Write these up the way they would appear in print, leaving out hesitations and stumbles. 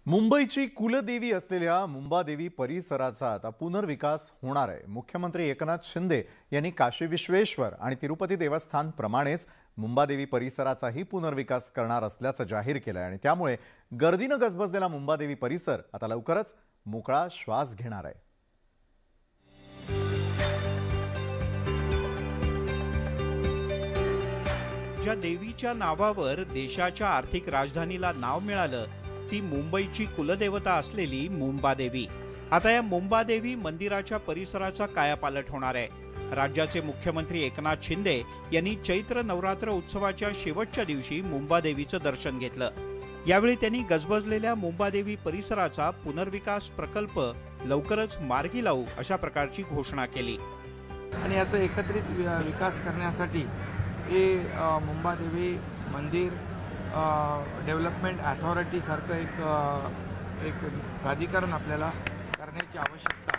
मुंबईची कुलदेवी असलेल्या मुंबादेवी परिसराचा आता पुनर्विकास होणार आहे। मुख्यमंत्री एकनाथ शिंदे यांनी काशी विश्वेश्वर आणि तिरुपती देवस्थान प्रमाणेच मुंबादेवी परिसराचाही पुनर्विकास करणार असल्याचं जाहीर केलं आहे आणि त्यामुळे गर्दीने गजबजलेला मुंबादेवी परिसर आता लवकरच मोकळा श्वास घेणार आहे। ज्या देवीच्या नावावर देशाच्या आर्थिक राजधानीला नाव मिळालं ती मुंबईची कुलदेवता असलेली मुंबादेवी। आता या मुंबादेवी मंदिराच्या परिसराचा कायापालट होणार आहे। राज्याचे मुख्यमंत्री एकनाथ शिंदे यांनी चैत्र नवरात्र उत्सवाच्या शेवटच्या दिवशी मुंबादेवीचं दर्शन घेतलं। यावेळी त्यांनी गजबजलेल्या मुंबादेवी परिसराचा पुनर्विकास प्रकल्प लवकरच मार्गी लावू अशा प्रकारची घोषणा केली आणि याचा एकत्रित विकास करण्यासाठी हे मुंबादेवी मंदिर डेव्हलपमेंट अथॉरिटी सारखं एक प्राधिकरण आपल्याला करण्याची आवश्यकता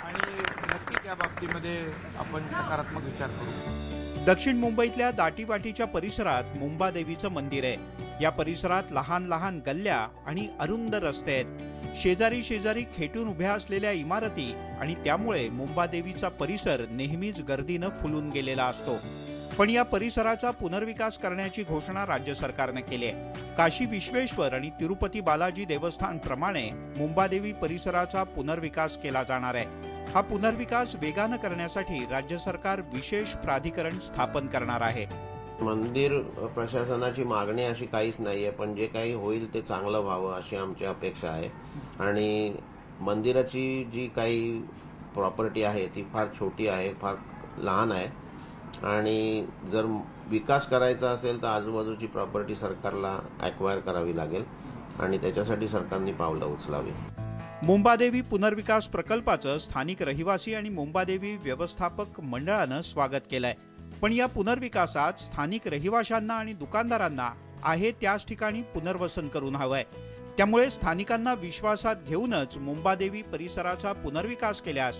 आणि नक्की त्या बाबतीमध्ये आपण सकारात्मक विचार करू। दक्षिण मुंबईतल्या दाटीवाटीच्या परिसरात मुंबादेवीचं मंदिर आहे। या परिसरात लहान लहान गल्ल्या आणि अरुंद रस्ते आहेत। शेजारी शेजारी खेटून उभ्या असलेल्या इमारती आणि त्यामुळे मुंबादेवीचा परिसर नेहमीच गर्दीनं फुलून गेलेला असतो। पण या परिसराचा पुनर्विकास करण्याची घोषणा राज्य सरकारने केली आहे। काशी विश्वेश्वर आणि तिरुपती बालाजी देवस्थान प्रमाणे मुंबादेवी परिसराचा पुनर्विकास केला जाणार आहे। हा पुनर्विकास वेगाने करण्यासाठी राज्य सरकार विशेष प्राधिकरण स्थापन करणार आहे। मंदिर प्रशासनाची मागणी अशी काहीच नाहीये, पण जे काही होईल ते चांगलं व्हावं अशी आमची अपेक्षा आहे। आणि मंदिराची जी काही प्रॉपर्टी आहे ती फार छोटी आहे, फार लहान आहे आणि जर विकास करायचा असेल तर आजूबाजूची प्रॉपर्टी सरकारला ॲक्वायर करावी लागेल आणि त्याच्यासाठी सरकारने पावलं उचलावी। मुंबादेवी पुनर्विकास प्रकल्पाचं स्थानिक रहिवासी आणि मुंबादेवी व्यवस्थापक मंडळानं स्वागत केलंय। पण या पुनर्विकासात स्थानिक रहिवाशांना आणि दुकानदारांना आहे त्याच ठिकाणी पुनर्वसन करून हवंय। त्यामुळे स्थानिकांना विश्वासात घेऊनच मुंबादेवी परिसराचा पुनर्विकास केल्यास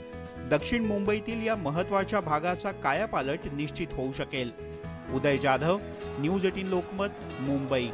दक्षिण मुंबईतील या महत्त्वाच्या भागाचा कायापालट निश्चित होऊ शकेल। उदय जाधव, न्यूज 18 लोकमत, मुंबई।